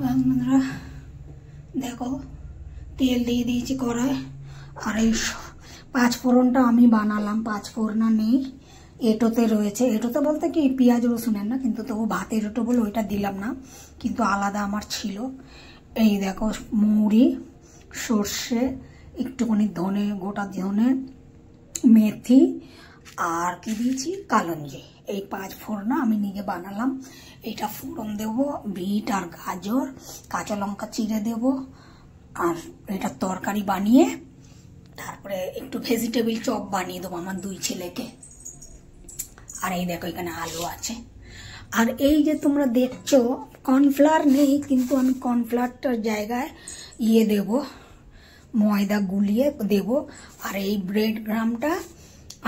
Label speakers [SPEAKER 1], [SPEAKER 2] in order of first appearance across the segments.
[SPEAKER 1] বন্ধুরা দেখো তেল দিয়ে দিয়েছি কড়াই। আর এই পাঁচ ফোড়নটা আমি বানালাম, পাঁচ ফোড়না নেই, এঁটোতে রয়েছে। এঁটোতে বলতে কি পেঁয়াজ রসুনের না, কিন্তু তবু ভাতের এঁটো বলে ওইটা দিলাম না, কিন্তু আলাদা আমার ছিল। এই দেখো মৌরি, সর্ষে, একটুখানি ধনে, গোটা ধনে, মেথি আর কি দিয়েছি কালঞ্জি। এই পাঁচ ফোড়না আমি নিজে বানালাম। এটা ফোড়ন দেব, বিট আর গাজর, কাঁচা লঙ্কা চিড়ে দেব। আর এটা তরকারি বানিয়ে তারপরে একটু ভেজিটেবিল চপ বানিয়ে দেবো আমার দুই ছেলেকে। আর এই দেখো এখানে আলু আছে। আর এই যে তোমরা দেখছো কর্নফ্লাওয়ার নেই, কিন্তু আমি কর্নফ্লাওয়ারটার জায়গায় দেব, ময়দা গুলিয়ে দেব। আর এই ব্রেড গ্রামটা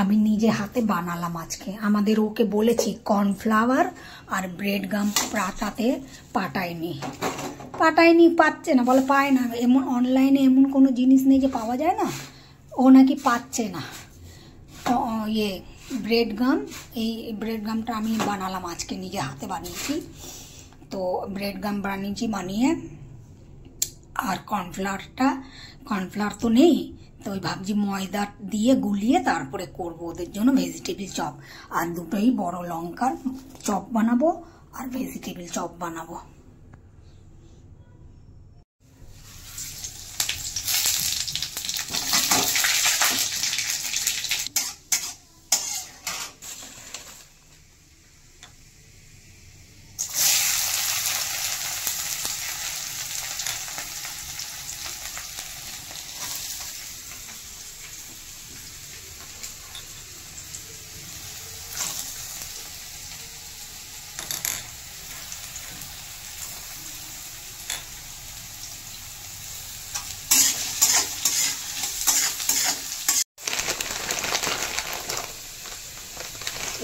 [SPEAKER 1] আমি নিজে হাতে বানালাম আজকে। আমাদের ওকে বলেছি কর্নফ্লাওয়ার আর ব্রেড গ্রাম পাঠাতে পাঠায়নি, পাচ্ছে না, বলে পায় না। এমন অনলাইনে এমন কোনো জিনিস নেই যে পাওয়া যায় না, ও নাকি পাচ্ছে না। ব্রেড গাম, এই ব্রেড গামটা আমি বানালাম আজকে, নিজে হাতে বানিয়েছি। তো ব্রেড গাম বানিয়ে আর কর্নফ্লাওয়ার তো নেই, তো ওই ভাবছি ময়দা দিয়ে গুলিয়ে তারপরে করবো ওদের জন্য ভেজিটেবিল চপ। আর দুটোই বড় লঙ্কার চপ বানাবো আর ভেজিটেবিল চপ বানাবো।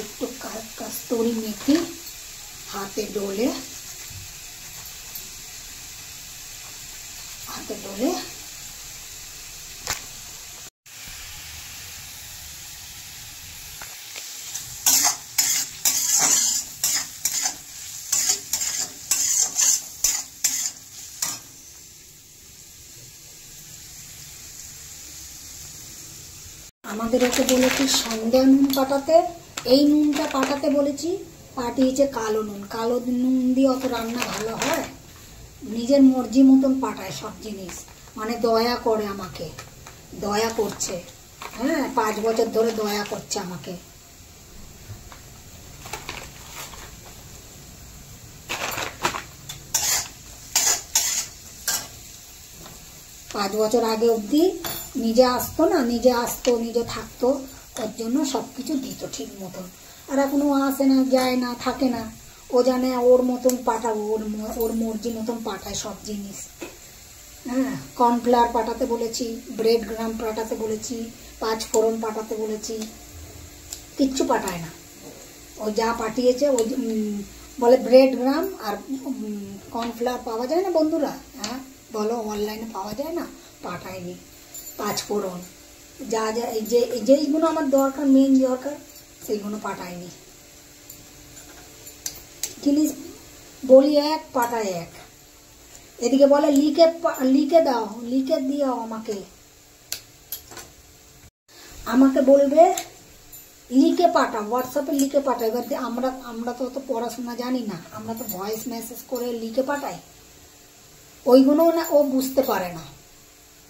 [SPEAKER 1] একটু কস্তুরি মেথি হাতে ডলে আমাদের ওকে বলেছি সন্ধ্যা নুন পাঠাতে, এই নুনটা পাঠাতে বলেছি, পাঠিয়েছে কালো নুন। কালো নুন দিয়ে অত রান্না ভালো হয়? নিজের মর্জি মতন পাঠায় সব জিনিস, মানে দয়া করে আমাকে, দয়া করছে। হ্যাঁ, 5 বছর ধরে দয়া করছে আমাকে। পাঁচ বছর আগে অবধি নিজে আসতো, নিজে থাকতো, ওর জন্য সবকিছু দিত ঠিক মতন। আর এখন ও আসে না, যায় না, থাকে না। ও জানে ওর মতন পাঠাবো, ওর মর্জি মতন পাঠায় সব জিনিস। হ্যাঁ, কর্নফ্লাওয়ার পাঠাতে বলেছি, ব্রেড গ্রাম পাঠাতে বলেছি, 5 ফোড়ন পাঠাতে বলেছি, কিচ্ছু পাঠায় না। ও যা পাঠিয়েছে ওই বলে ব্রেড গ্রাম আর কর্নফ্লাওয়ার পাওয়া যায় না বন্ধুরা? হ্যাঁ বলো, অনলাইনে পাওয়া যায় না? পাঠায়নি। 5 ফোড়ন যা যেইগুলো আমার দরকার, মেন দরকার, সেইগুলো পাঠায়নি। জিনিস বলি এক, পাঠায় এক। এদিকে বলে লিখে দাও, লিখে দিও আমাকে বলবে লিখে পাঠাও, হোয়াটসঅ্যাপে লিখে পাঠাও। এবার আমরা তো অত পড়াশোনা জানি না, আমরা তো ভয়েস মেসেজ করে লিখে পাঠাই, ওইগুলো না ও বুঝতে পারে না।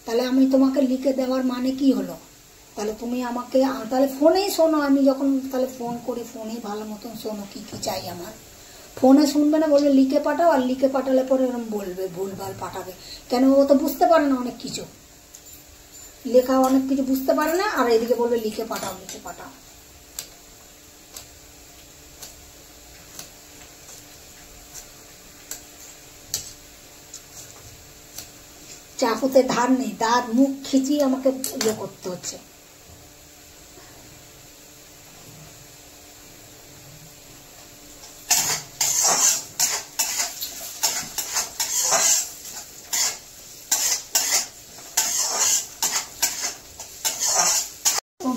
[SPEAKER 1] তাহলে আমি তোমাকে লিখে দেওয়ার মানে কি হলো? তাহলে তুমি আমাকে তাহলে ফোনেই শোনো। আমি যখন তাহলে ফোন করি, ফোনেই ভালো মতন শোনো কি কি চাই আমার। ফোনে শুনবে না, বলবে লিখে পাঠাও, আর লিখে পাঠালে পরে এরকম বলবে ভুলভাল পাঠাবে। কেন? ও তো বুঝতে পারে না অনেক কিছু, লেখা অনেক কিছু বুঝতে পারে না, আর এদিকে বলবে লিখে পাঠাও। চাকুতে ধার নেই, দাঁত মুখ খিচিয়ে আমাকে করতে হচ্ছে।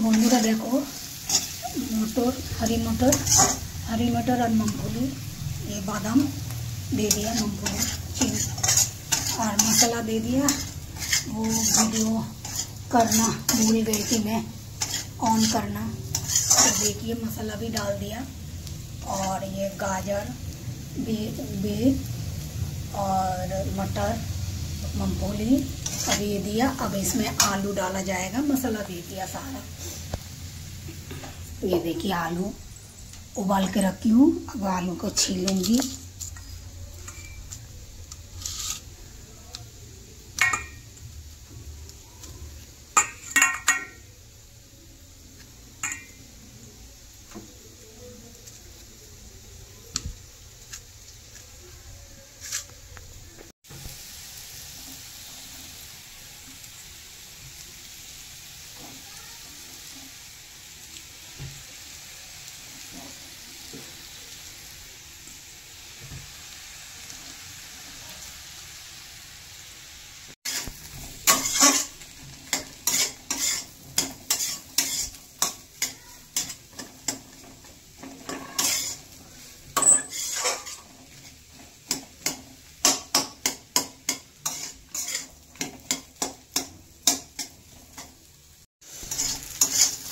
[SPEAKER 1] বন্ধুরা দেখো, हरी मटर और मूंगफली, ये बादाम दे दिया, मूंगफली मसाला दे दिया, वो वीडियो करना भूल गई थी मैं ऑन करना। तो देखिए मसाला भी डाल दिया और ये गाजर बीट और मटर मूंगफली अब ये दिया। अब इसमें आलू डाला जाएगा, मसाला दे दिया सारा। ये देखिए आलू उबाल के रखी हूँ, अब आलू को छीलूंगी।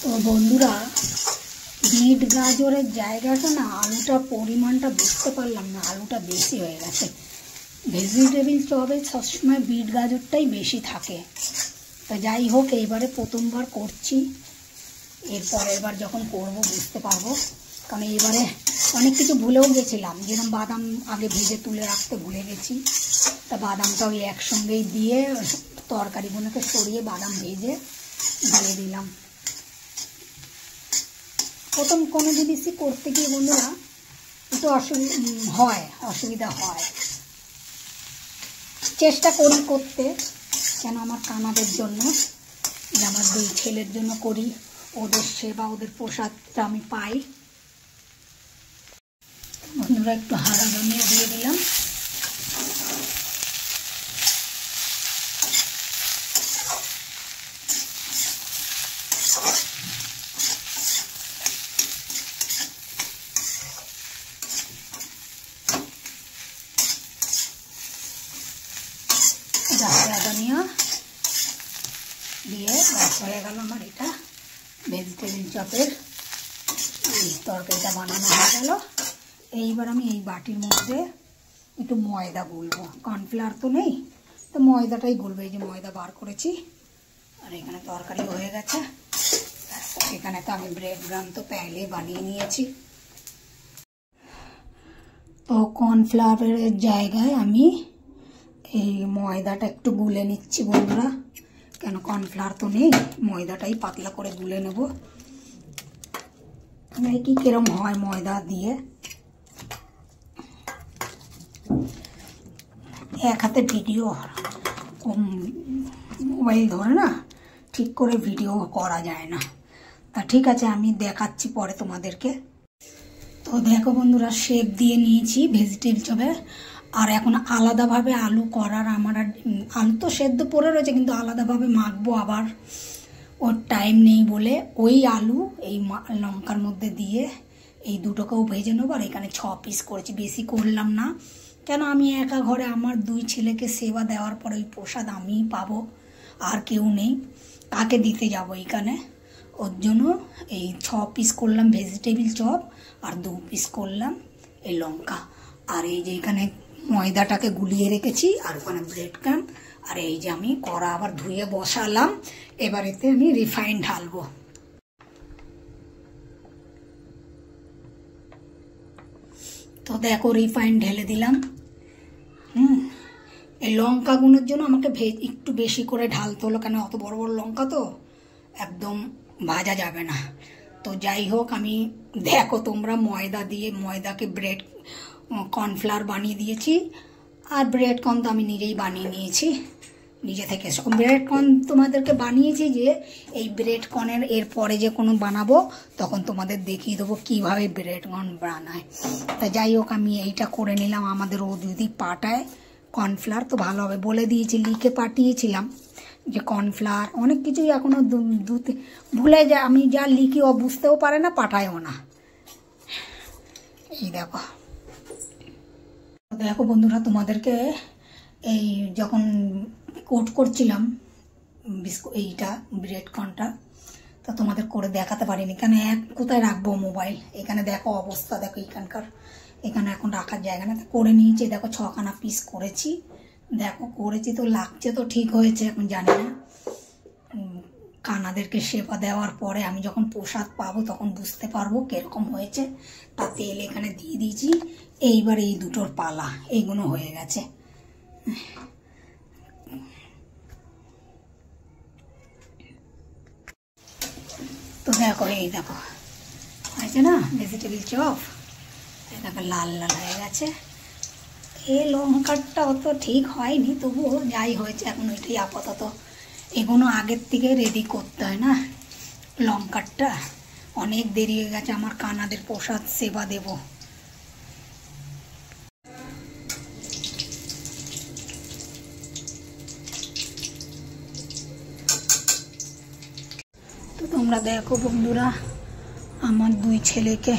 [SPEAKER 1] তো বন্ধুরা বিট গাজরের জায়গাটা না আলুটা পরিমাণটা বুঝতে পারলাম না, আলুটা বেশি হয়ে গেছে। ভেজিটেবিল চপে সবসময় বিট গাজরটাই বেশি থাকে। তো যাই হোক, এইবারে প্রথমবার করছি, এরপরের বার যখন করব বুঝতে পারবো। কারণ এবারে অনেক কিছু ভুলেও গেছিলাম, যেরকম বাদাম আগে ভেজে তুলে রাখতে ভুলে গেছি। তা বাদামটা ওই একসঙ্গেই দিয়ে তরকারিগুলোকে সরিয়ে বাদাম ভেজে দিয়ে দিলাম। প্রথম কোনো জিনিসই করতে গিয়ে বন্ধুরা একটু অসুবিধা হয়। চেষ্টা করি করতে, কেন আমার কানাদের জন্য, যে আমার দুই ছেলের জন্য করি, ওদের সেবা ওদের প্রসাদটা আমি পাই। বন্ধুরা একটু হারা ধনিয়া দিয়ে দিলাম। ধনিয়া দিয়ে ব্যাস হয়ে গেল আমার এটা ভেজিটেবিল চপের এই তরকারিটা বানানো হয়ে গেল। এইবার আমি এই বাটির মধ্যে একটু ময়দা গুলবো, কর্নফ্লাওয়ার তো নেই, তো ময়দাটাই গুলবো। এই যে ময়দা বার করেছি, আর এখানে তরকারি হয়ে গেছে। এখানে তো আমি ব্রেড গ্রাম তো পেলে বানিয়ে নিয়েছি। তো কর্নফ্লাওয়ারের জায়গায় আমি এই ময়দাটা একটু গুলে নিচ্ছি বন্ধুরা, কেন কর্নফ্লাওয়ার তো নেই, ময়দাটাই পাতলা করে গুলে নেব। কি কিরম হয় ময়দা দিয়ে, এক হাতে ভিডিও মোবাইল ধরে না ঠিক করে ভিডিও করা যায় না। তা ঠিক আছে, আমি দেখাচ্ছি পরে তোমাদেরকে। তো দেখো বন্ধুরা, শেপ দিয়ে নিয়েছি ভেজিটেবল চপে। আর এখন আলাদাভাবে আলু করার আমার আলু তো সেদ্ধ পড়ে রয়েছে, কিন্তু আলাদাভাবে মাখবো আবার, ওর টাইম নেই বলে ওই আলু এই লঙ্কার মধ্যে দিয়ে এই দুটোকেও ভেজে নেবো। আর এখানে 6 পিস করেছি, বেশি করলাম না, কেন আমি একা ঘরে, আমার 2 ছেলেকে সেবা দেওয়ার পরে ওই প্রসাদ আমিই পাবো, আর কেউ নেই, কাকে দিতে যাবো এখানে। ওর জন্য এই 6 পিস করলাম ভেজিটেবিল চপ, আর 2 পিস করলাম এই লঙ্কা। আর এই যে এখানে ময়দাটাকে গুলিয়ে রেখেছি, আর ওখানে ব্রেড ক্রাম্ব। আর এই যে আমি কড়া আবার ধুয়ে বসালাম, এবার এতে আমি রিফাইন ঢালবো। তো দেখো রিফাইন ঢেলে দিলাম। এই লঙ্কাগুলোর জন্য আমাকে একটু বেশি করে ঢালতে হলো, কেন অত বড় বড় লঙ্কা তো একদম ভাজা যাবে না। তো যাই হোক, আমি দেখো তোমরা ময়দা দিয়ে ময়দাকে ব্রেড কর্নফ্লাওয়ার বানিয়ে দিয়েছি। আর ব্রেড কর্ন তো আমি নিজেই বানিয়ে নিয়েছি নিজে থেকে। ব্রেড কর্ন তোমাদেরকে বানিয়েছি যে এই ব্রেড কর্নের এরপরে যে কোনো বানাবো তখন তোমাদের দেখিয়ে দেবো কীভাবে ব্রেড কর্ন বানায়। তা যাই হোক, আমি এইটা করে নিলাম। আমাদের ও যদি পাঠায় কর্নফ্লাওয়ার তো ভালো হবে, বলে দিয়েছি, লিখে পাঠিয়েছিলাম যে কর্নফ্লাওয়ার অনেক কিছুই এখনও ভুলে যায়, আমি যা লিখি ও বুঝতেও পারে না, পাঠায়ও না। এই দেখো বন্ধুরা, তোমাদেরকে এই যখন কোট করছিলাম বিস্কুট এইটা ব্রেড কর্নটা, তো তোমাদের করে দেখাতে পারিনি, কেন কোথায় রাখবো মোবাইল, এখানে দেখো অবস্থা, দেখো এখানকার, এখানে এখন রাখার জায়গা না, করে নিয়েছি। দেখো 6খানা পিস করেছি, দেখো করেছি তো লাগছে তো ঠিক হয়েছে, এখন জানি না, কানাদেরকে সেবা দেওয়ার পরে আমি যখন প্রসাদ পাবো তখন বুঝতে পারবো কিরকম হয়েছে। তা তেল এখানে দিয়ে দিয়েছি, এইবার এই দুটোর পালা, এইগুলো হয়ে গেছে। তো দেখো এই দেখো হয়েছে না ভেজিটেবিল চপ, এই দেখো লাল লাল হয়ে গেছে। এই লঙ্কাটা অত ঠিক হয়নি, তবুও যাই হয়েছে এখন ওইটাই আপাতত। এগুলো আগের থেকে রেডি করতে হয় না, লঙ্কাটা অনেক দেরি হয়ে গেছে, আমার কানাদের প্রসাদ সেবা দেব। তো তোমরা দেখো বন্ধুরা, আমার 2 ছেলেকে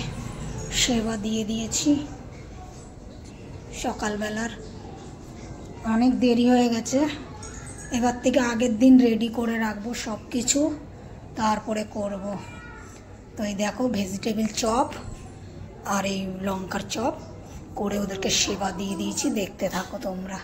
[SPEAKER 1] সেবা দিয়ে দিয়েছি সকালবেলার, অনেক দেরি হয়ে গেছে, এবার থেকে আগের দিন রেডি করে রাখবো সব কিছু, তারপরে করব। তো এই দেখো ভেজিটেবিল চপ আর এই লঙ্কার চপ করে ওদেরকে সেবা দিয়ে দিয়েছি, দেখতে থাকো তোমরা।